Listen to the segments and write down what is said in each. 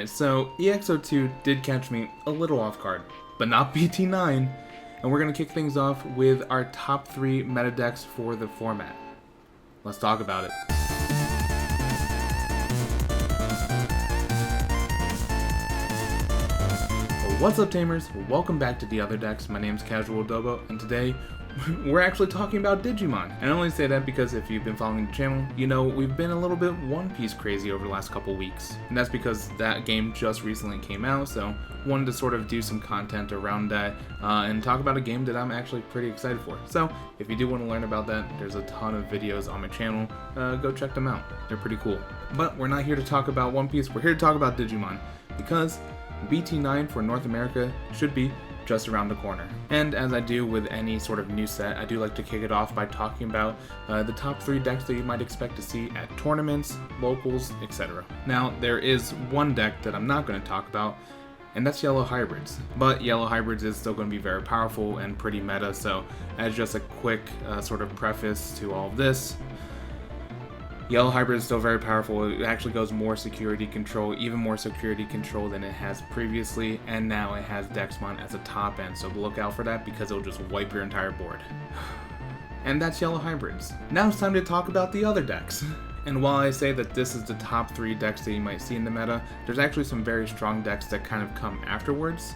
Alright, so EX02 did catch me a little off guard, but not BT9, and we're going to kick things off with our top 3 meta decks for the format. Let's talk about it. What's up, Tamers? Welcome back to The Other Decks. My name's Casual Dobo, and today we're actually talking about Digimon. And I only say that because if you've been following the channel, you know we've been a little bit One Piece crazy over the last couple weeks. And that's because that game just recently came out, so wanted to sort of do some content around that and talk about a game that I'm actually pretty excited for. So if you do want to learn about that, there's a ton of videos on my channel. Go check them out. They're pretty cool. But we're not here to talk about One Piece, we're here to talk about Digimon, because BT9 for North America should be just around the corner. And as I do with any sort of new set, I do like to kick it off by talking about the top 3 decks that you might expect to see at tournaments, locals, etc. Now, there is one deck that I'm not going to talk about, and that's Yellow Hybrids. But Yellow Hybrids is still going to be very powerful and pretty meta, so as just a quick sort of preface to all of this, Yellow Hybrid is still very powerful. It actually goes more security control, even more security control than it has previously, and now it has Dexmon as a top end, so look out for that because it'll just wipe your entire board. And that's Yellow Hybrids. Now it's time to talk about the other decks. And while I say that this is the top 3 decks that you might see in the meta, there's actually some very strong decks that kind of come afterwards.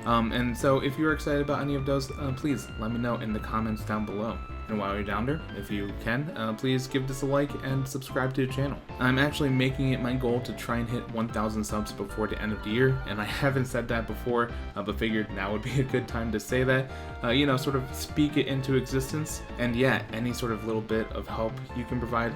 And so if you're excited about any of those, please let me know in the comments down below. And while you're down there, if you can, please give this a like and subscribe to the channel. I'm actually making it my goal to try and hit 1,000 subs before the end of the year, and I haven't said that before, but figured now would be a good time to say that, you know, sort of speak it into existence. And yeah, any sort of little bit of help you can provide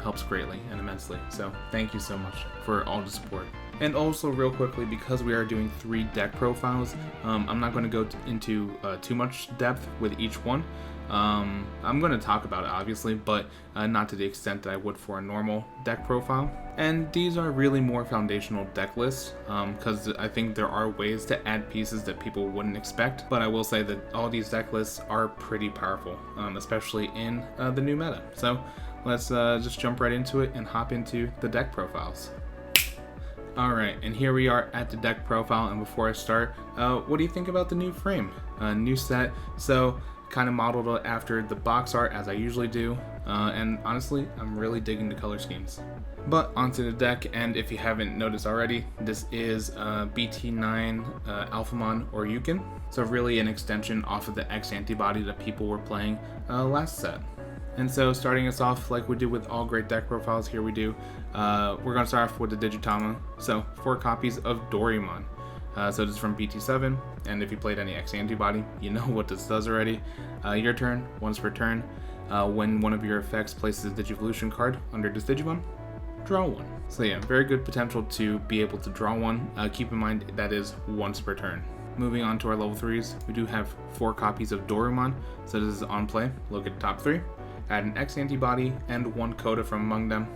helps greatly and immensely. So thank you so much for all the support. And also real quickly, because we are doing 3 deck profiles, I'm not going to go into too much depth with each one. I'm going to talk about it obviously, but not to the extent that I would for a normal deck profile. And these are really more foundational deck lists, because I think there are ways to add pieces that people wouldn't expect, but I will say that all these deck lists are pretty powerful, especially in the new meta. So let's just jump right into it and hop into the deck profiles. Alright, and here we are at the deck profile, and before I start, what do you think about the new frame? New set, so kind of modeled it after the box art as I usually do, and honestly, I'm really digging the color schemes. But onto the deck, and if you haven't noticed already, this is BT9 Alphamon Ouryuken, so really an extension off of the X Antibody that people were playing last set. And so starting us off like we do with all great deck profiles, here we do, we're going to start off with the Digitama, so 4 copies of Ouryuken. So this is from BT7, and if you played any X Antibody, you know what this does already. Your turn, once per turn, when one of your effects places a Digivolution card under this Digimon, draw 1. So yeah, very good potential to be able to draw 1. Keep in mind that is once per turn. Moving on to our level 3s, we do have 4 copies of Ouryuken, so this is on play. Look at the top 3. Add an X Antibody and 1 Coda from among them,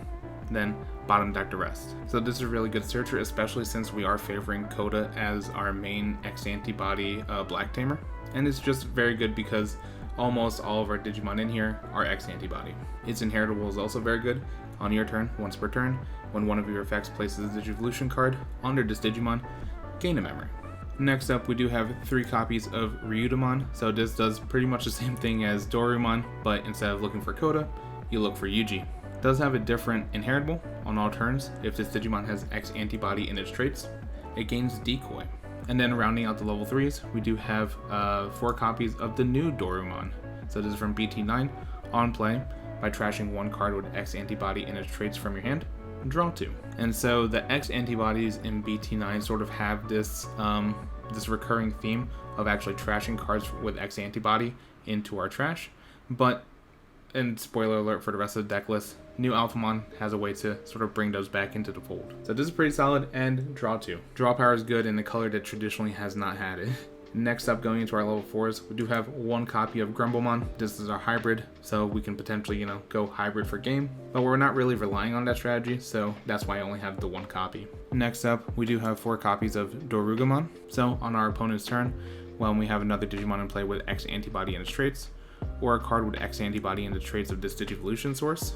then bottom deck the rest. So this is a really good searcher, especially since we are favoring Coda as our main X Antibody Black Tamer. And it's just very good because almost all of our Digimon in here are X Antibody. Its inheritable is also very good. On your turn, once per turn, when one of your effects places a Digivolution card under this Digimon, gain a memory. Next up, we do have 3 copies of Ouryuken, so this does pretty much the same thing as Ouryuken, but instead of looking for Coda, you look for Yuji. It does have a different inheritable on all turns. If this Digimon has X Antibody in its traits, it gains Decoy. And then rounding out the level 3s, we do have 4 copies of the new Ouryuken. So this is from BT9, on play, by trashing 1 card with X Antibody in its traits from your hand, draw 2. And so the X Antibodies in BT9 sort of have this this recurring theme of actually trashing cards with X Antibody into our trash, but, and spoiler alert for the rest of the deck list, new Alphamon has a way to sort of bring those back into the fold. So this is pretty solid, and draw 2. Draw power is good in a color that traditionally has not had it. Next up, going into our level 4s, we do have 1 copy of Grumblemon. This is our hybrid, so we can potentially, you know, go hybrid for game, but we're not really relying on that strategy, so that's why I only have the 1 copy. Next up, we do have 4 copies of Ouryuken. So on our opponent's turn, when we have another Digimon in play with X Antibody in its traits, or a card with X Antibody in the traits of this Digivolution source,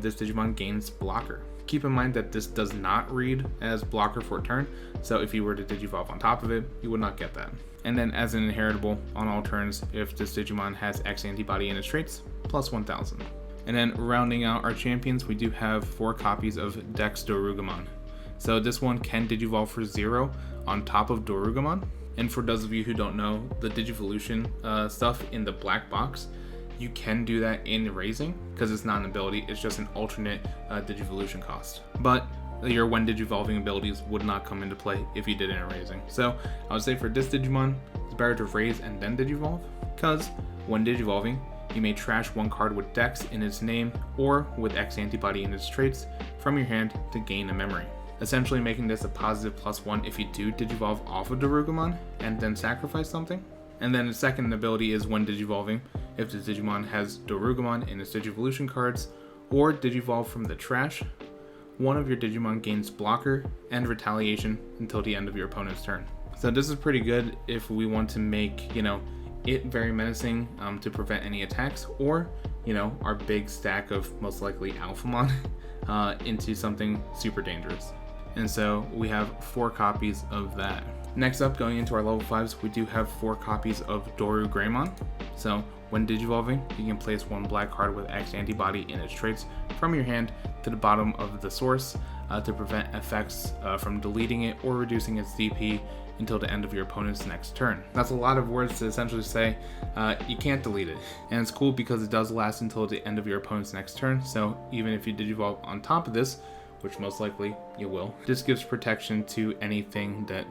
this Digimon gains Blocker. Keep in mind that this does not read as blocker for a turn, so if you were to Digivolve on top of it, you would not get that. And then as an inheritable on all turns, if this Digimon has X Antibody in its traits, plus 1000. And then rounding out our champions, we do have 4 copies of DexDorugamon. So this one can Digivolve for 0 on top of Dorugamon. And for those of you who don't know, the Digivolution stuff in the black box, you can do that in Raising, because it's not an ability, it's just an alternate Digivolution cost. But your when Digivolving abilities would not come into play if you did it in Raising. So I would say for this Digimon, it's better to raise and then Digivolve, because when Digivolving, you may trash one card with Dex in its name or with X Antibody in its traits from your hand to gain a memory, essentially making this a positive +1 if you do Digivolve off of Dorugamon and then sacrifice something. And then the second ability is when Digivolving, if the Digimon has Dorugamon in its Digivolution cards or Digivolve from the trash, one of your Digimon gains blocker and retaliation until the end of your opponent's turn. So this is pretty good if we want to make, it very menacing to prevent any attacks, or, our big stack of most likely Alphamon into something super dangerous. And so we have 4 copies of that. Next up, going into our level 5s, we do have 4 copies of Dorugamon. So when Digivolving, you can place 1 black card with X Antibody in its traits from your hand to the bottom of the source to prevent effects from deleting it or reducing its DP until the end of your opponent's next turn. That's a lot of words to essentially say you can't delete it. And it's cool because it does last until the end of your opponent's next turn, so even if you Digivolve on top of this, which most likely you will, this gives protection to anything that,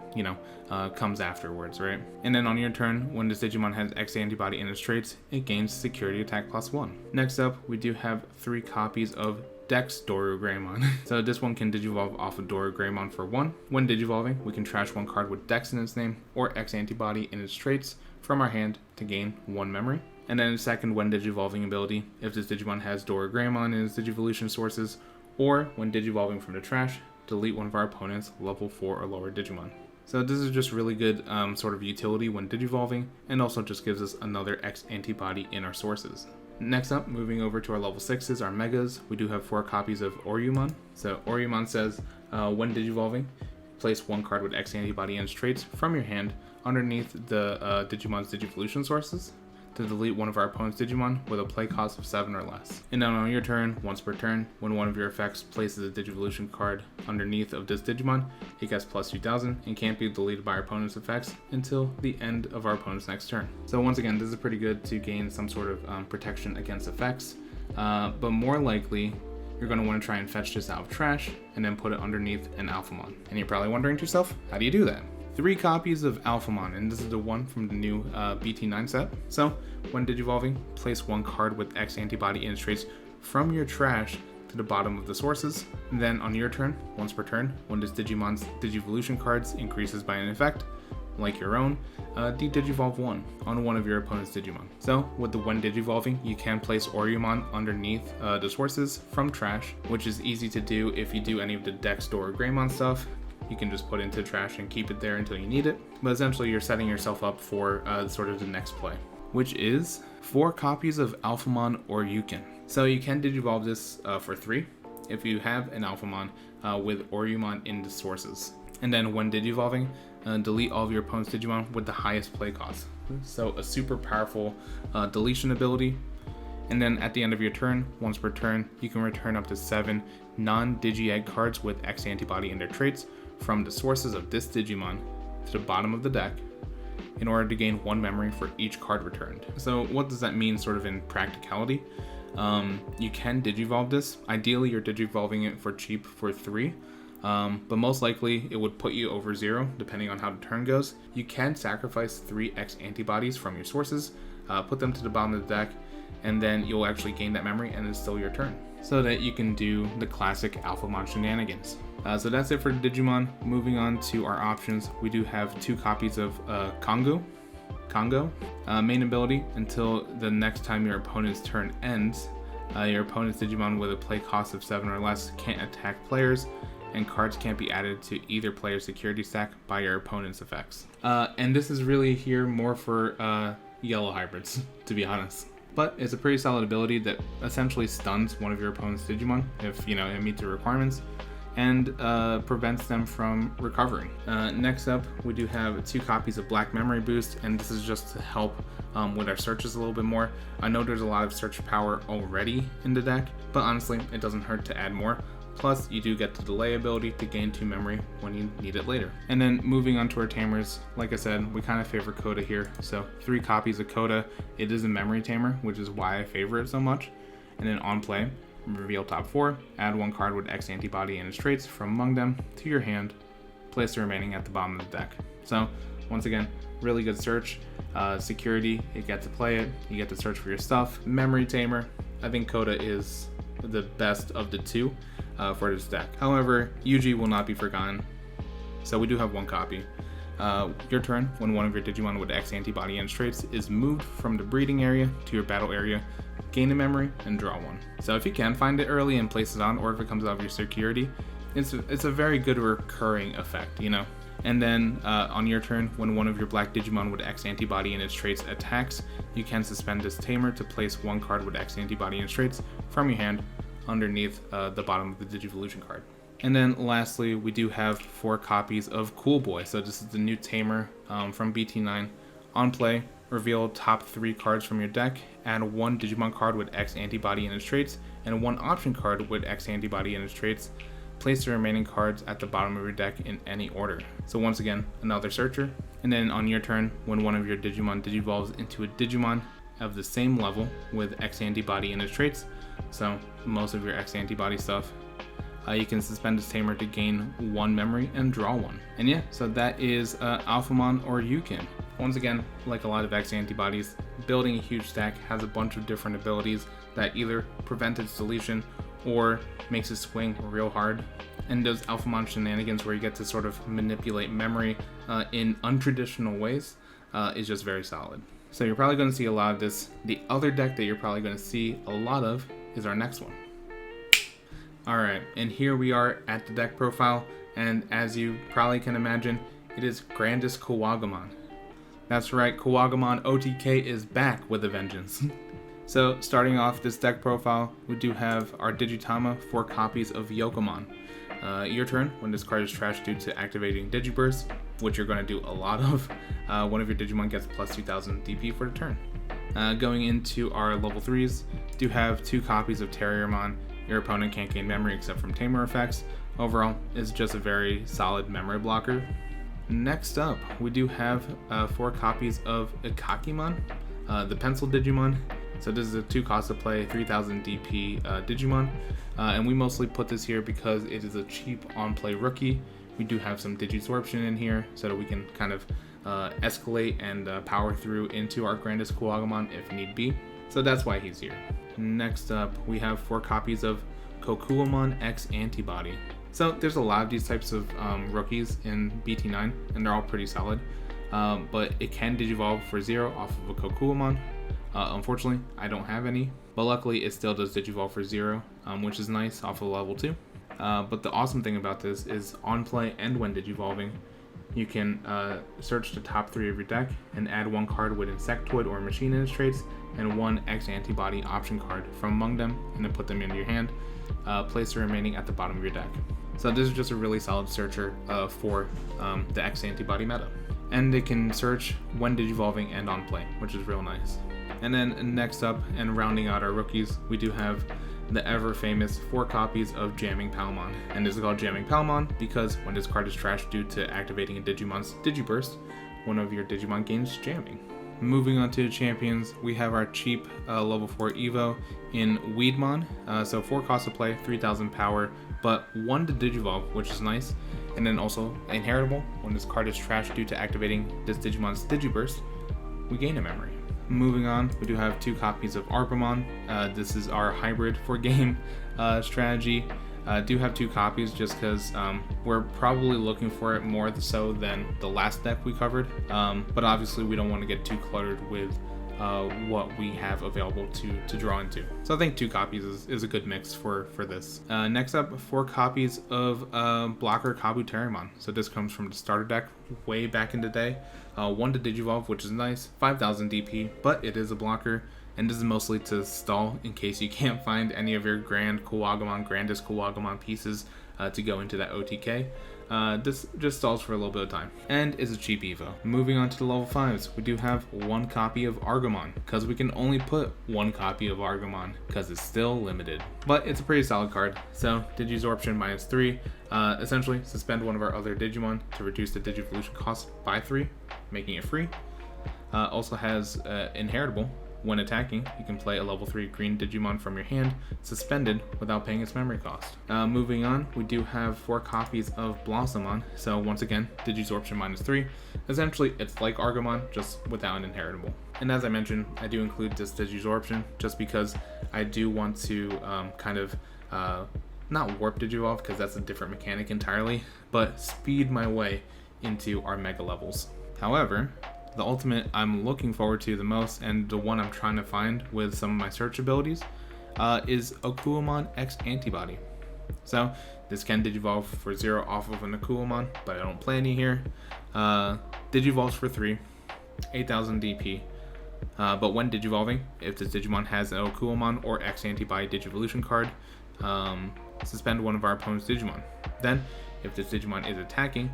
comes afterwards, right? And then on your turn, when this Digimon has X Antibody in its traits, it gains security attack +1. Next up, we do have 3 copies of DexDorugamon. So this one can Digivolve off of Dorugamon for 1. When Digivolving, we can trash 1 card with Dex in its name or X Antibody in its traits from our hand to gain 1 memory. And then the second when Digivolving ability, if this Digimon has Dorugamon in its Digivolution sources, or when Digivolving from the trash, delete one of our opponent's level 4 or lower Digimon. So this is just really good sort of utility when Digivolving, and also just gives us another X Antibody in our sources. Next up, moving over to our level 6s, our Megas, we do have 4 copies of Ouryuken. So Ouryuken says, when Digivolving, place 1 card with X Antibody and its traits from your hand underneath the Digimon's Digivolution sources to delete one of our opponent's Digimon with a play cost of 7 or less. And then on your turn, once per turn, when one of your effects places a Digivolution card underneath of this Digimon, it gets plus 2000 and can't be deleted by our opponent's effects until the end of our opponent's next turn. So once again, this is pretty good to gain some sort of protection against effects, but more likely, you're going to want to try and fetch this out of trash and then put it underneath an Alphamon. And you're probably wondering to yourself, how do you do that? 3 copies of Alphamon, and this is the one from the new BT9 set. So, when Digivolving, place 1 card with X Antibody in its traits from your trash to the bottom of the sources. And then on your turn, once per turn, when this Digimon's Digivolution cards increases by an effect, like your own, de-Digivolve 1 on one of your opponent's Digimon. So, with the when Digivolving, you can place Ouryuken underneath the sources from trash, which is easy to do if you do any of the DexDorugamon stuff. You can just put it into trash and keep it there until you need it. But essentially, you're setting yourself up for sort of the next play, which is 4 copies of Alphamon Ouryuken. So you can Digivolve this for 3 if you have an Alphamon with Ouryuken in the sources. And then when Digivolving, delete all of your opponent's Digimon with the highest play cost. So a super powerful deletion ability. And then at the end of your turn, once per turn, you can return up to 7 non-Digi-Egg cards with X Antibody in their traits from the sources of this Digimon to the bottom of the deck in order to gain 1 memory for each card returned. So what does that mean sort of in practicality? You can Digivolve this. Ideally, you're Digivolving it for cheap for 3, but most likely it would put you over 0 depending on how the turn goes. You can sacrifice 3 X Antibodies from your sources, put them to the bottom of the deck, and then you'll actually gain that memory and it's still your turn, so that you can do the classic Alphamon shenanigans. So that's it for Digimon. Moving on to our options, we do have 2 copies of Kongo. Main ability, until the next time your opponent's turn ends, your opponent's Digimon with a play cost of 7 or less can't attack players, and cards can't be added to either player's security stack by your opponent's effects. And this is really here more for yellow hybrids, to be honest. but it's a pretty solid ability that essentially stuns one of your opponent's Digimon if it meets the requirements, and prevents them from recovering. Next up, we do have 2 copies of Black Memory Boost, and this is just to help with our searches a little bit more. I know there's a lot of search power already in the deck, but honestly, it doesn't hurt to add more. Plus, you do get the delay ability to gain 2 memory when you need it later. And then moving on to our tamers, like I said, we kind of favor Coda here. So 3 copies of Coda. It is a memory tamer, which is why I favor it so much. And then on play, reveal top 4, add 1 card with X Antibody and its traits from among them to your hand, place the remaining at the bottom of the deck. So once again, really good search. Security, you get to play it, you get to search for your stuff. Memory tamer, I think Coda is the best of the 2 for this deck. However, Yuji will not be forgotten, so we do have 1 copy. Your turn, when one of your Digimon with X Antibody and its traits is moved from the breeding area to your battle area, gain a memory and draw 1. So if you can find it early and place it on, or if it comes out of your security, it's a very good recurring effect, And then on your turn, when one of your black Digimon with X Antibody and its traits attacks, you can suspend this tamer to place 1 card with X Antibody and its traits from your hand underneath the bottom of the Digivolution card. And then lastly, we do have 4 copies of Cool Boy. So this is the new tamer from BT9. On play, reveal top 3 cards from your deck, add 1 Digimon card with X Antibody and its traits, and 1 option card with X Antibody and its traits. Place the remaining cards at the bottom of your deck in any order. So once again, another searcher. And then on your turn, when one of your Digimon digivolves into a Digimon of the same level with X Antibody and its traits, so most of your X Antibody stuff, you can suspend this tamer to gain 1 memory and draw 1. And yeah, so that is Alphamon or Ouryuken. Once again, like a lot of X Antibodies, building a huge stack has a bunch of different abilities that either prevent its deletion or makes it swing real hard. And those Alphamon shenanigans where you get to sort of manipulate memory in untraditional ways is just very solid. So you're probably going to see a lot of this. The other deck that you're probably going to see a lot of is our next one. Alright, and here we are at the deck profile, and as you probably can imagine, it is GrandisKuwagamon. That's right, Kuwagamon OTK is back with a vengeance. So starting off this deck profile, we do have our Digitama, 4 copies of Yokomon. Your turn, when this card is trashed due to activating Digiburst, which you're going to do a lot of, one of your Digimon gets plus 2000 DP for the turn. Going into our level 3s, do have 2 copies of Terriermon. Your opponent can't gain memory except from tamer effects. Overall, it's just a very solid memory blocker. Next up, we do have 4 copies of Ikakimon, the pencil Digimon. So this is a 2 cost to play, 3000 DP Digimon. And we mostly put this here because it is a cheap on-play rookie. We do have some Digisorption in here so that we can kind of escalate and power through into our GrandisKuwagamon if need be. So that's why he's here. Next up, we have 4 copies of Kokuamon X Antibody. So there's a lot of these types of rookies in BT9, and they're all pretty solid. But it can Digivolve for 0 off of a Kokuamon. Unfortunately, I don't have any, but luckily it still does Digivolve for 0, which is nice off of level 2. But the awesome thing about this is on play and when Digivolving, you can search the top 3 of your deck and add 1 card with Insectoid or Machine in its traits, and 1 X Antibody option card from among them, and then put them into your hand. Place the remaining at the bottom of your deck. So this is just a really solid searcher for the X Antibody meta. And it can search when Digivolving and on play, which is real nice. And then next up, and rounding out our rookies, we do have the ever famous 4 copies of Jamming Palmon. And this is called Jamming Palmon because when this card is trashed due to activating a Digimon's Digiburst, one of your Digimon gains jamming. Moving on to the champions, we have our cheap level 4 Evo in Weedmon. So 4 cost to play, 3000 power, but 1 to Digivolve, which is nice. And then also inheritable, when this card is trashed due to activating this Digimon's Digiburst, we gain a memory. Moving on, we do have 2 copies of Arpamon. This is our hybrid for game strategy. Do have 2 copies just because we're probably looking for it more so than the last deck we covered. But obviously we don't want to get too cluttered with what we have available to draw into. So I think 2 copies is a good mix for this. Next up, 4 copies of Blocker Kabuterimon. So this comes from the starter deck way back in the day. 1 to Digivolve, which is nice, 5000 DP, but it is a blocker. and this is mostly to stall in case you can't find any of your GrandisKuwagamon pieces to go into that OTK. This just stalls for a little bit of time, and is a cheap evo. Moving on to the level 5s, we do have one copy of Ouryuken, because we can only put one copy of Ouryuken, because it's still limited. But it's a pretty solid card, so Digisorption -3. Essentially, suspend one of our other Digimon to reduce the Digivolution cost by 3, making it free. Also has inheritable. When attacking, you can play a level 3 green Digimon from your hand, suspended, without paying its memory cost. Moving on, we do have 4 copies of Blossomon, so once again, Digisorption -3. Essentially, it's like Ouryuken, just without an inheritable. And as I mentioned, I do include this Digisorption, just because I do want to not warp Digivolve, because that's a different mechanic entirely, but speed my way into our Mega levels. However, the ultimate I'm looking forward to the most, and the one I'm trying to find with some of my search abilities, is Ouryuken X Antibody. So this can Digivolve for 0 off of an Ouryuken, but I don't play any here. Digivolves for 3, 8000 DP. But when Digivolving, if this Digimon has an Ouryuken or X Antibody Digivolution card, suspend one of our opponent's Digimon. Then, if this Digimon is attacking,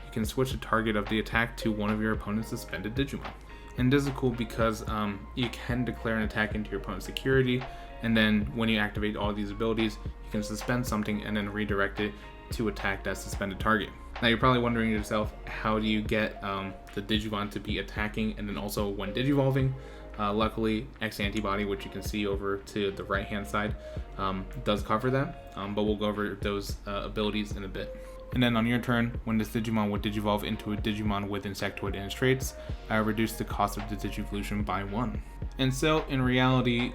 you can switch the target of the attack to one of your opponent's suspended Digimon. And this is cool because you can declare an attack into your opponent's security, and then when you activate all of these abilities, you can suspend something and then redirect it to attack that suspended target. Now you're probably wondering to yourself, how do you get the Digimon to be attacking and then also when Digivolving? Luckily, X Antibody, which you can see over to the right hand side, does cover that, but we'll go over those abilities in a bit. And then on your turn, when this Digimon would Digivolve into a Digimon with Insectoid in its traits, reduce the cost of the Digivolution by 1. And so, in reality,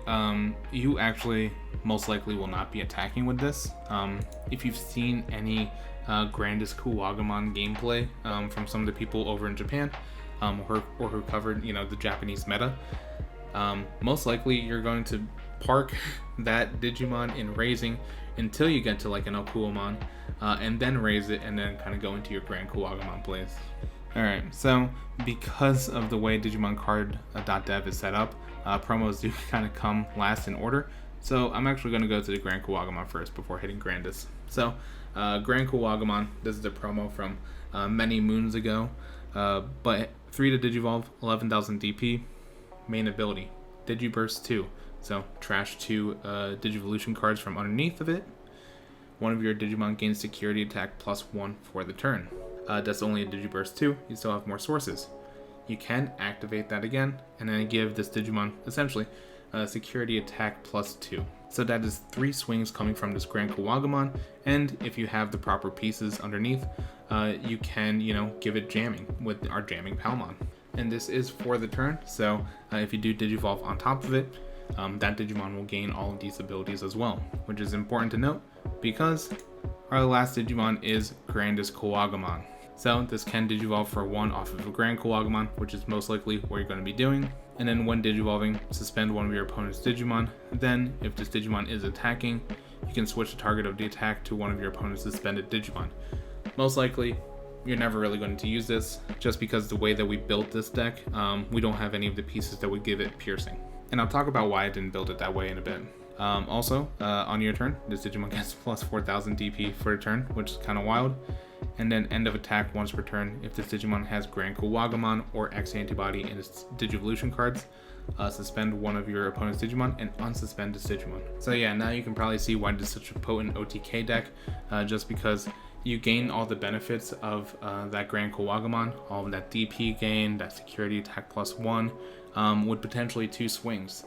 you actually most likely will not be attacking with this. If you've seen any GrandisKuwagamon gameplay from some of the people over in Japan, or who covered, the Japanese meta, most likely you're going to park that Digimon in raising until you get to like an Ouryuken, and then raise it and then kind of go into your GrandisKuwagamon plays. Alright, so because of the way Digimon Card.dev is set up, promos do kind of come last in order, so I'm actually going to go to the GrandisKuwagamon first before hitting Grandis. So, GrandisKuwagamon, this is a promo from many moons ago, but 3 to Digivolve, 11,000 DP, main ability, Digiburst 2. So trash 2 Digivolution cards from underneath of it. One of your Digimon gains security attack +1 for the turn. That's only a Digiburst 2, you still have more sources. You can activate that again, and then give this Digimon, essentially, security attack +2. So that is 3 swings coming from this GrandisKuwagamon, and if you have the proper pieces underneath, you can, give it jamming with our jamming Palmon. And this is for the turn, so if you do Digivolve on top of it, that Digimon will gain all of these abilities as well, which is important to note because our last Digimon is GrandisKuwagamon. So this can Digivolve for 1 off of a GrandisKuwagamon, which is most likely what you're going to be doing. And then when Digivolving, suspend one of your opponent's Digimon. Then, if this Digimon is attacking, you can switch the target of the attack to one of your opponent's suspended Digimon. Most likely, you're never really going to use this, just because the way that we built this deck, we don't have any of the pieces that would give it piercing. And I'll talk about why I didn't build it that way in a bit. Also, on your turn, this Digimon gets +4,000 DP for a turn, which is kind of wild. And then end of attack once per turn if this Digimon has GrandisKuwagamon or X Antibody in its Digivolution cards. Suspend one of your opponent's Digimon and unsuspend this Digimon. So yeah, now you can probably see why this is such a potent OTK deck, just because you gain all the benefits of that GrandisKuwagamon, all of that DP gain, that security attack +1, with potentially 2 swings.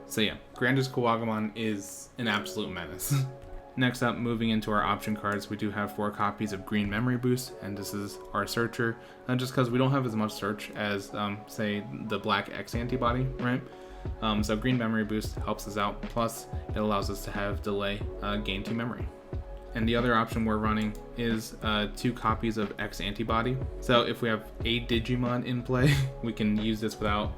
So yeah, GrandisKuwagamon is an absolute menace. Next up, moving into our option cards, we do have 4 copies of Green Memory Boost, and this is our searcher, just because we don't have as much search as, say, the Black X Antibody, right? So Green Memory Boost helps us out, plus it allows us to have delay gain 2 memory. And the other option we're running is 2 copies of X Antibody. So if we have a Digimon in play, we can use this without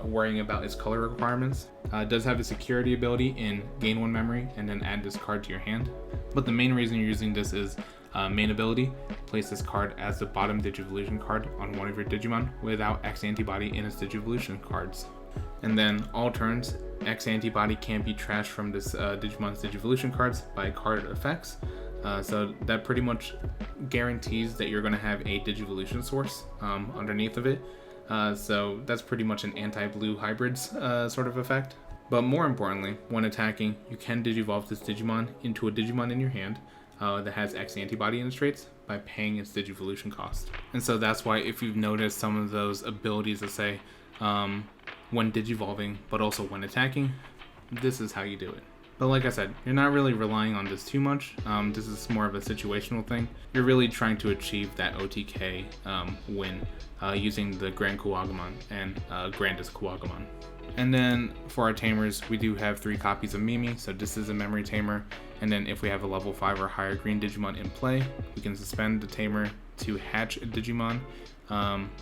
worrying about its color requirements. It does have a security ability in gain 1 memory and then add this card to your hand. But the main reason you're using this is main ability, place this card as the bottom Digivolution card on one of your Digimon without X Antibody in its Digivolution cards. And then all turns, X Antibody can't be trashed from this Digimon's Digivolution cards by card effects. So that pretty much guarantees that you're going to have a Digivolution source underneath of it. So that's pretty much an anti-blue hybrids sort of effect. But more importantly, when attacking, you can Digivolve this Digimon into a Digimon in your hand that has X Antibody in its traits by paying its Digivolution cost. And so that's why if you've noticed some of those abilities that say when Digivolving, but also when attacking, this is how you do it. But like I said, you're not really relying on this too much. This is more of a situational thing. You're really trying to achieve that OTK win using the GrandisKuwagamon and GrandisKuwagamon. And then for our tamers, we do have 3 copies of Mimi, so this is a memory tamer. And then if we have a level 5 or higher green Digimon in play, we can suspend the tamer to hatch a Digimon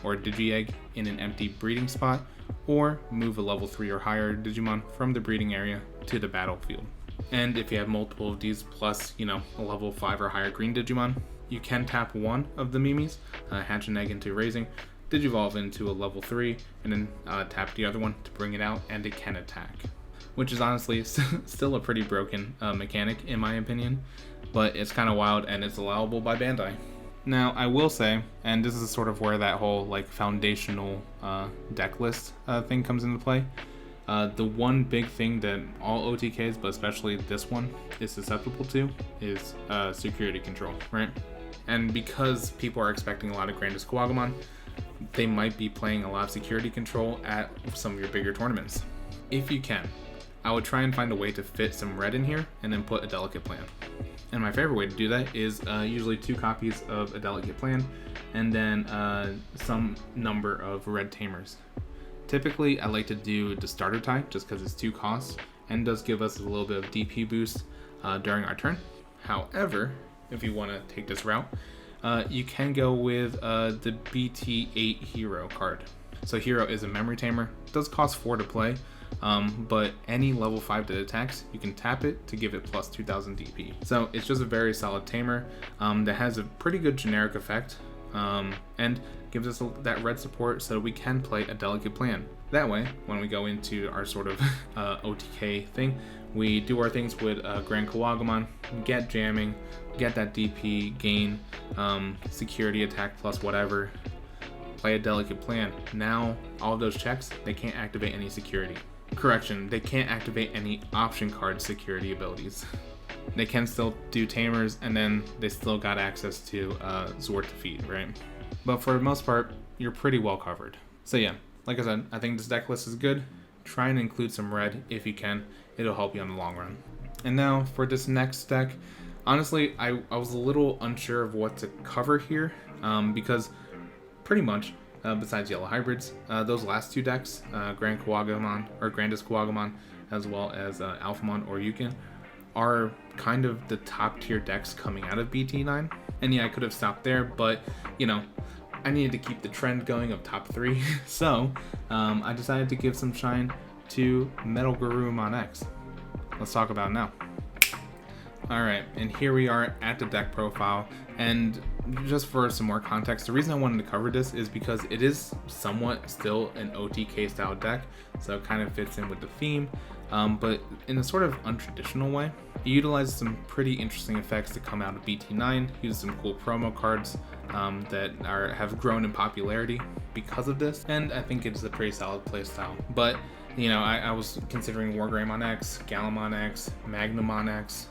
or Digi-Egg in an empty breeding spot, or move a level 3 or higher Digimon from the breeding area to the battlefield. And if you have multiple of these plus, a level 5 or higher green Digimon, you can tap one of the Mimis, hatch an egg into raising, Digivolve into a level 3, and then tap the other one to bring it out, and it can attack. Which is honestly still a pretty broken mechanic in my opinion, but it's kind of wild and it's allowable by Bandai. Now I will say, and this is sort of where that whole foundational deck list thing comes into play, the one big thing that all OTKs, but especially this one, is susceptible to is security control, right? And because people are expecting a lot of GrandisKuwagamon, they might be playing a lot of security control at some of your bigger tournaments. If you can, I would try and find a way to fit some red in here and then put a delicate plan. And my favorite way to do that is usually 2 copies of a delicate plan and then some number of red tamers. Typically I like to do the starter type just because it's 2 costs and does give us a little bit of DP boost during our turn. However, if you want to take this route, you can go with the BT8 Hero card. So Hero is a memory tamer, it does cost 4 to play, but any level 5 that attacks, you can tap it to give it plus 2000 DP. So it's just a very solid tamer that has a pretty good generic effect and gives us that red support so we can play a delicate plan. That way, when we go into our sort of OTK thing, we do our things with GrandisKuwagamon, get jamming, get that DP gain, security attack plus whatever, play a delicate plan. Now, all of those checks, they can't activate any security. Correction, they can't activate any option card security abilities. They can still do tamers, and then they still got access to Zord to feed, right? But for the most part, you're pretty well covered. So yeah, like I said, I think this deck list is good. Try and include some red if you can. It'll help you on the long run. And now for this next deck, honestly, I was a little unsure of what to cover here because pretty much, besides Yellow Hybrids, those last 2 decks, GrandisKuwagamon, as well as Alphamon or Ouryuken, are kind of the top tier decks coming out of BT9. And yeah, I could have stopped there, but I needed to keep the trend going of top 3. So I decided to give some shine to MetalGarurumon X. Let's talk about it now. Alright, and here we are at the deck profile, and just for some more context, the reason I wanted to cover this is because it is somewhat still an OTK style deck, so it kind of fits in with the theme, but in a sort of untraditional way. It utilizes some pretty interesting effects that come out of BT9, uses some cool promo cards that have grown in popularity because of this, and I think it's a pretty solid playstyle. But I was considering Wargreymon X, Gallimon X, Magnumon X,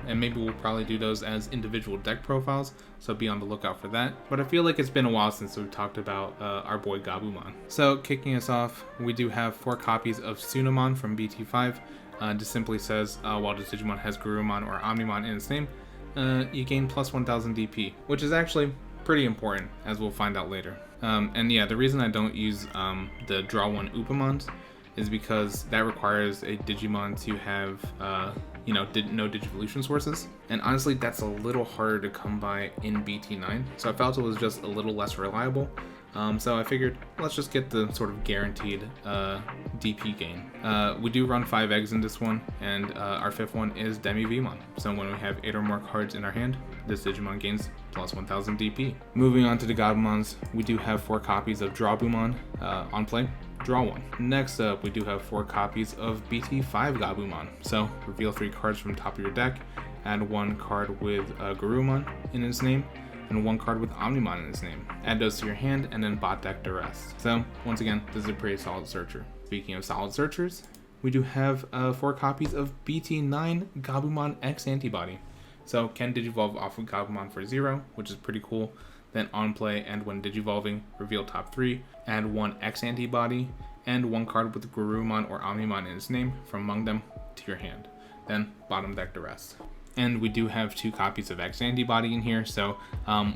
and maybe we'll probably do those as individual deck profiles, so be on the lookout for that. But I feel like it's been a while since we've talked about our boy Gabumon. So kicking us off, we do have 4 copies of Sunamon from BT5. Just simply says, while this Digimon has Garurumon or Omnimon in its name, you gain plus 1000 DP, which is actually pretty important, as we'll find out later. And yeah, the reason I don't use the Draw 1 Upamons is because that requires a Digimon to have, no Digivolution sources. And honestly, that's a little harder to come by in BT9. So I felt it was just a little less reliable. So I figured let's just get the sort of guaranteed DP gain. We do run 5 eggs in this one, and our 5th one is Demivemon. So when we have 8 or more cards in our hand, this Digimon gains plus 1000 DP. Moving on to the Gabumons, we do have 4 copies of Drawbumon on play. Draw 1. Next up, we do have 4 copies of BT9 Gabumon. So reveal 3 cards from top of your deck, add 1 card with Garurumon in its name, and 1 card with Omnimon in its name. Add those to your hand and then bot deck the rest. So once again, this is a pretty solid searcher. Speaking of solid searchers, we do have 4 copies of BT9 Gabumon X Antibody. So can digivolve off of Gabumon for 0, which is pretty cool. Then on play and when digivolving, reveal top 3, add 1 X Antibody, and 1 card with Garurumon or Omnimon in its name from among them to your hand. Then bottom deck the rest. And we do have 2 copies of X Antibody in here, so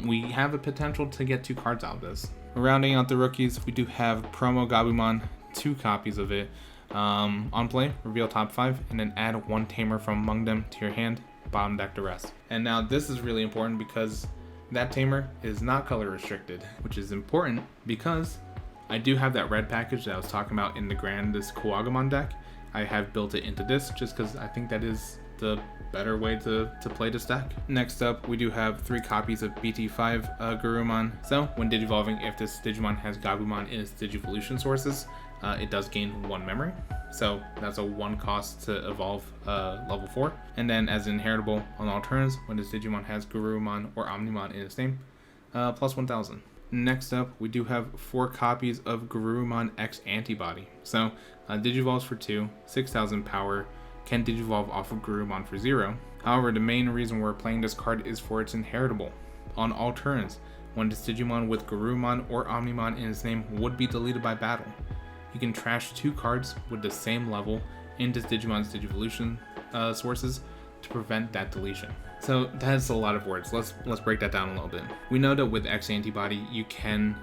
we have a potential to get 2 cards out of this. Rounding out the rookies, we do have Promo Gabumon, 2 copies of it. On play, reveal top 5, and then add 1 Tamer from among them to your hand, bottom deck the rest. And now this is really important because that Tamer is not color restricted, which is important because I do have that red package that I was talking about in the GrandisKuwagamon deck. I have built it into this just because I think that is the better way to play this deck. Next up, we do have 3 copies of BT9 Garurumon. So when digivolving, if this Digimon has Gabumon in its Digivolution sources, it does gain 1 memory. So that's a 1 cost to evolve level 4. And then as inheritable on all turns, when this Digimon has Garurumon or Omnimon in its name, plus 1000. Next up, we do have 4 copies of Garurumon X Antibody. So digivolves for 2, 6000 power, can digivolve off of Garurumon for 0. However, the main reason we're playing this card is for its inheritable. On all turns, when this Digimon with Garurumon or Omnimon in its name would be deleted by battle, you can trash 2 cards with the same level into Digimon's Digivolution sources to prevent that deletion. So that's a lot of words. Let's break that down a little bit. We know that with X Antibody, you can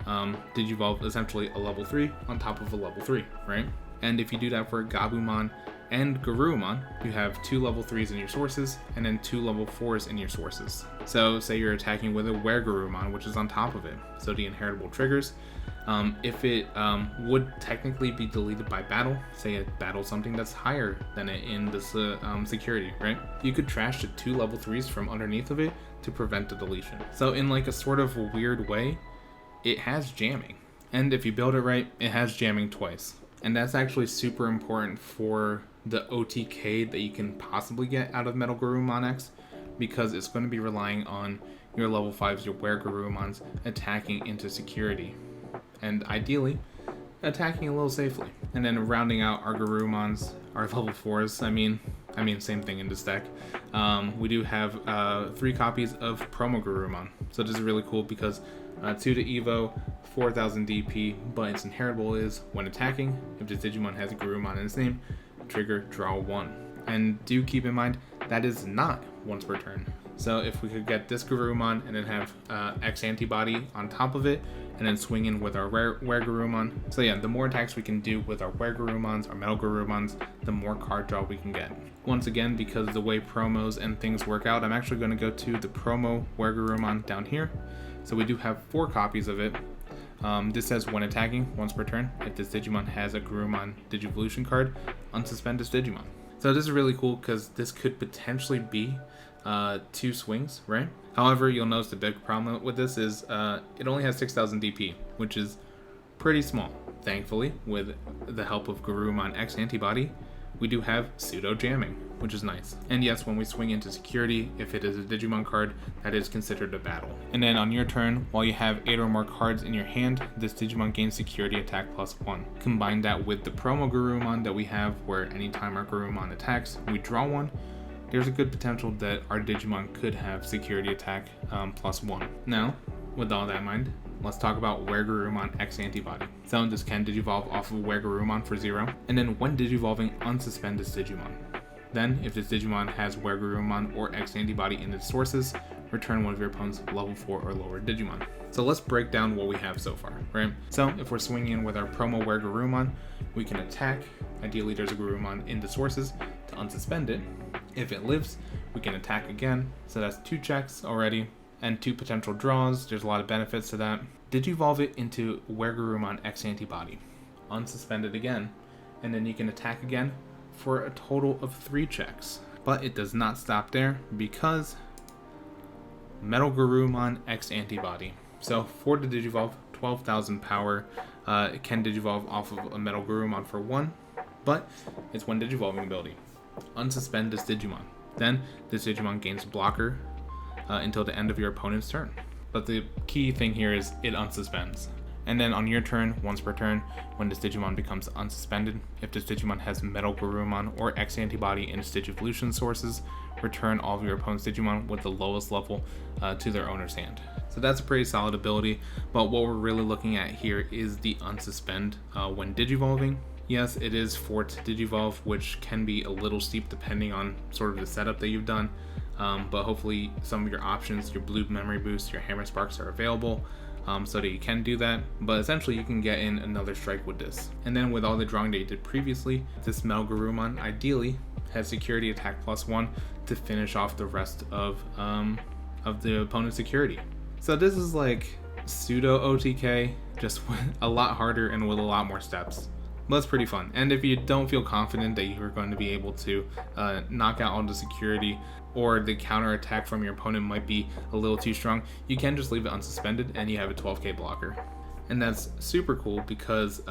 digivolve essentially a level 3 on top of a level 3, right? And if you do that for Gabumon and Garurumon, you have 2 level 3s in your sources and then 2 level 4s in your sources. So say you're attacking with a Ouryuken, which is on top of it. So the inheritable triggers. If it would technically be deleted by battle, say it battles something that's higher than it in this security, right? You could trash the 2 level 3s from underneath of it to prevent the deletion. So in like a sort of weird way, it has jamming. And if you build it right, it has jamming twice. And that's actually super important for the OTK that you can possibly get out of MetalGarurumon X, because it's going to be relying on your level 5s, your Ouryukenmons, attacking into security. And ideally, attacking a little safely. And then rounding out our Garurumons, our level 4s, I mean same thing in this deck. We do have 3 copies of Promo Garurumon. So this is really cool because 2 to Evo, 4000 DP, but its inheritable is when attacking, if this Digimon has a Garurumon in its name, trigger draw 1. And do keep in mind, that is not once per turn. So if we could get this Garurumon and then have X Antibody on top of it, and then swing in with our Ouryuken. So yeah, the more attacks we can do with our Ouryukenmons, our MetalGarurumons, the more card draw we can get. Once again, because of the way promos and things work out, I'm actually going to go to the promo Ouryukenmon down here. So we do have 4 copies of it. This says when attacking, once per turn, if this Digimon has a Garurumon Digivolution card, unsuspend this Digimon. So this is really cool because this could potentially be 2 swings, right? However, you'll notice the big problem with this is it only has 6000 DP, which is pretty small. Thankfully, with the help of Garurumon X Antibody, we do have pseudo jamming, which is nice. And yes, when we swing into security, if it is a Digimon card, that is considered a battle. And then on your turn, while you have 8 or more cards in your hand, this Digimon gains security attack +1. Combine that with the promo Garurumon that we have, where anytime our Garurumon attacks, we draw 1. There's a good potential that our Digimon could have security attack +1. Now, with all that in mind, let's talk about Ouryukenmon X Antibody. So this can digivolve off of Ouryukenmon for 0, and then when digivolving, unsuspend this Digimon. Then, if this Digimon has Ouryukenmon or X Antibody in its sources, return one of your opponent's level 4 or lower Digimon. So let's break down what we have so far, right? So if we're swinging in with our promo Ouryukenmon, we can attack. Ideally, there's a Garurumon in the sources to unsuspend it. If it lives, we can attack again. So that's 2 checks already. and 2 potential draws. There's a lot of benefits to that. Digivolve it into Ouryuken X Antibody. Unsuspend it again, and then you can attack again for a total of 3 checks. But it does not stop there because MetalGarurumon X Antibody. So for the Digivolve, 12,000 power. It can Digivolve off of a MetalGarurumon for 1, but it's one Digivolving ability. Unsuspend this Digimon. Then this Digimon gains blocker until the end of your opponent's turn. But the key thing here is it unsuspends. And then on your turn, once per turn, when this Digimon becomes unsuspended, if this Digimon has MetalGarurumon or X Antibody in its Digivolution sources, return all of your opponent's Digimon with the lowest level to their owner's hand. So that's a pretty solid ability, but what we're really looking at here is the unsuspend when Digivolving. Yes, it is forced Digivolve, which can be a little steep depending on sort of the setup that you've done, but hopefully some of your options, your blue memory boost, your hammer sparks are available, so that you can do that. But essentially you can get in another strike with this. And then with all the drawing that you did previously, this MetalGarurumon ideally has security attack +1 to finish off the rest of the opponent's security. So this is like pseudo OTK, just a lot harder and with a lot more steps. But it's pretty fun. And if you don't feel confident that you're going to be able to knock out all the security, or the counter attack from your opponent might be a little too strong, you can just leave it unsuspended and you have a 12k blocker. And that's super cool because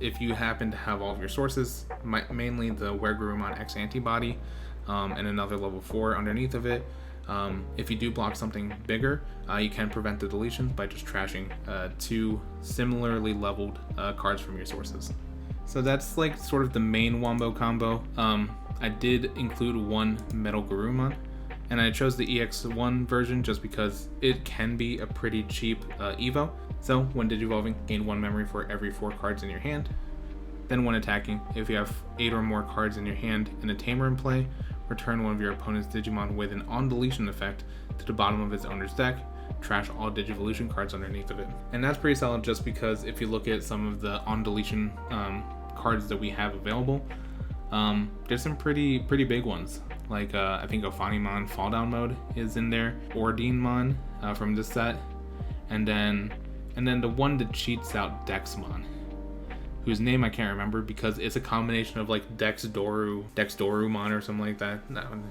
if you happen to have all of your sources, mainly the Ouryuken X Antibody and another level 4 underneath of it, if you do block something bigger, you can prevent the deletion by just trashing 2 similarly leveled cards from your sources. So that's like sort of the main wombo combo. I did include 1 MetalGarurumon, and I chose the EX1 version just because it can be a pretty cheap Evo. So when Digivolving, gain 1 memory for every 4 cards in your hand. Then when attacking, if you have 8 or more cards in your hand and a Tamer in play, return one of your opponent's Digimon with an on-deletion effect to the bottom of its owner's deck, trash all Digivolution cards underneath of it. And that's pretty solid just because if you look at some of the on-deletion cards that we have available, there's some pretty big ones. Like I think Alphamon Fall Down Mode is in there, Ouryuken from this set, and then the one that cheats out Dexmon, whose name I can't remember because it's a combination of like Dexdorumon or something like that.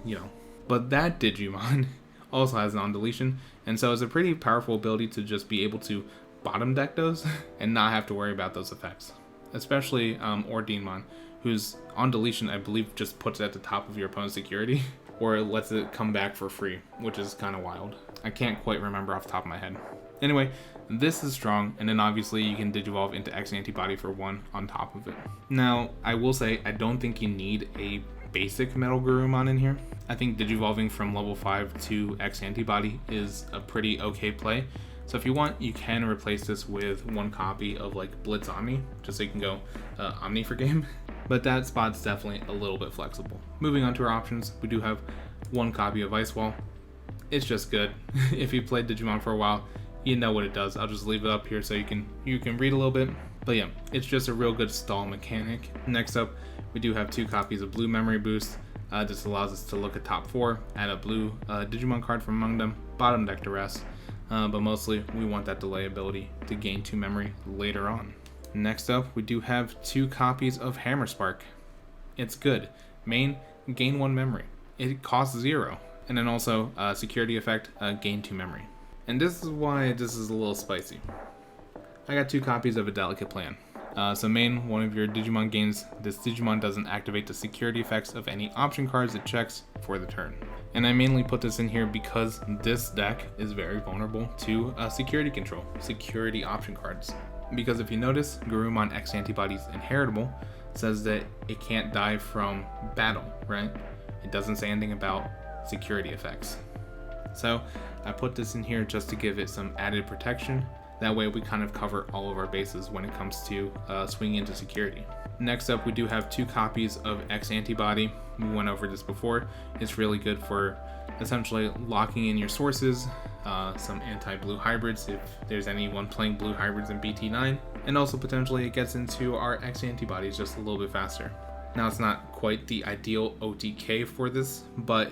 You know. But that Digimon also has an on-deletion, and so it's a pretty powerful ability to just be able to bottom deck those and not have to worry about those effects. Especially Ouryuken, whose on-deletion I believe just puts it at the top of your opponent's security, or it lets it come back for free, which is kind of wild. I can't quite remember off the top of my head. Anyway, this is strong, and then obviously you can Digivolve into X Antibody for 1 on top of it. Now, I will say I don't think you need a basic MetalGarurumon in here. I think Digivolving from level 5 to X Antibody is a pretty okay play. So if you want, you can replace this with 1 copy of like Blitz Omni, just so you can go Omni for game. But that spot's definitely a little bit flexible. Moving on to our options, we do have 1 copy of Ice Wall. It's just good. If you played Digimon for a while, you know what it does. I'll just leave it up here so you can read a little bit. But yeah, it's just a real good stall mechanic. Next up, we do have 2 copies of Blue Memory Boost. This allows us to look at top 4, add a blue Digimon card from among them, bottom deck the rest. But mostly we want that delay ability to gain 2 memory later on. Next up, we do have 2 copies of Hammer Spark. It's good. Main, gain 1 memory. It costs 0. And then also security effect, gain 2 memory. And this is why this is a little spicy. I got 2 copies of A Delicate Plan. So main, one of your Digimon gains, this Digimon doesn't activate the security effects of any option cards it checks for the turn. And I mainly put this in here because this deck is very vulnerable to security control, security option cards. Because if you notice, Garurumon X Antibody's inheritable says that it can't die from battle, right? It doesn't say anything about security effects. So I put this in here just to give it some added protection. That way we kind of cover all of our bases when it comes to swinging into security. Next up, we do have 2 copies of X Antibody. We went over this before. It's really good for essentially locking in your sources, some anti-blue hybrids if there's anyone playing blue hybrids in BT9, and also potentially it gets into our X Antibodies just a little bit faster. Now it's not quite the ideal OTK for this, but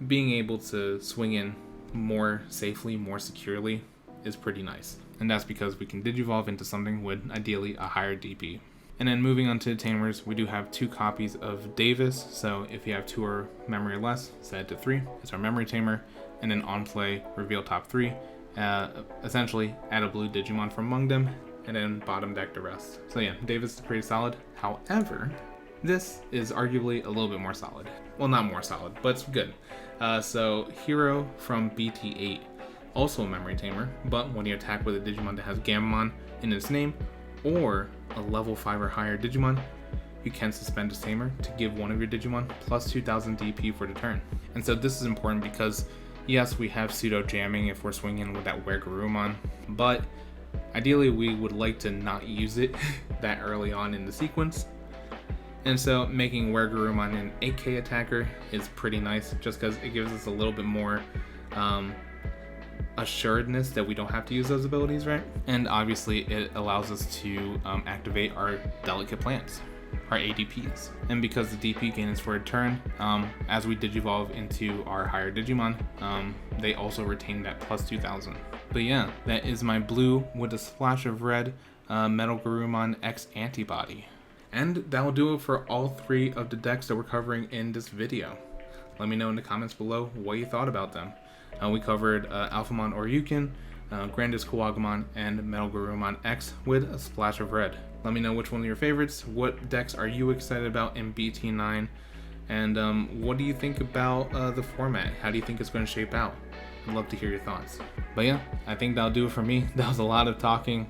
being able to swing in more safely, more securely is pretty nice. And that's because we can digivolve into something with ideally a higher DP. And then moving on to the tamers, we do have 2 copies of Davis. So if you have 2 or memory or less, set it to 3. It's our memory tamer. And then on play, reveal top 3. Essentially, add a blue Digimon from among them, and then bottom deck the rest. So yeah, Davis is pretty solid. However, this is arguably a little bit more solid. Well, not more solid, but it's good. So Hero from BT8, also a memory tamer, but when you attack with a Digimon that has Gamamon in its name, or a level 5 or higher Digimon, you can suspend its tamer to give one of your Digimon plus 2000 DP for the turn. And so this is important because yes, we have pseudo jamming if we're swinging with that Ouryuken, but ideally we would like to not use it that early on in the sequence. And so making Ouryuken an 8k attacker is pretty nice, just because it gives us a little bit more assuredness that we don't have to use those abilities, right? And obviously it allows us to activate our delicate plants, our ADPs. And because the DP gain is for a turn, as we digivolve into our higher Digimon, they also retain that plus 2000. But yeah, that is my blue with a splash of red MetalGarurumon X Antibody. And that will do it for all 3 of the decks that we're covering in this video. Let me know in the comments below what you thought about them. We covered Alphamon Ouryuken, GrandisKuwagamon, and MetalGarurumon X with a splash of red. Let me know which one of your favorites, what decks are you excited about in BT9, and what do you think about the format? How do you think it's going to shape out? I'd love to hear your thoughts. But yeah, I think that'll do it for me. That was a lot of talking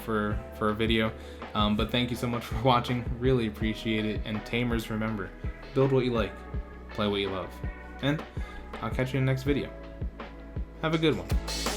for a video, but thank you so much for watching. Really appreciate it. And tamers, remember, build what you like, play what you love, and I'll catch you in the next video. Have a good one.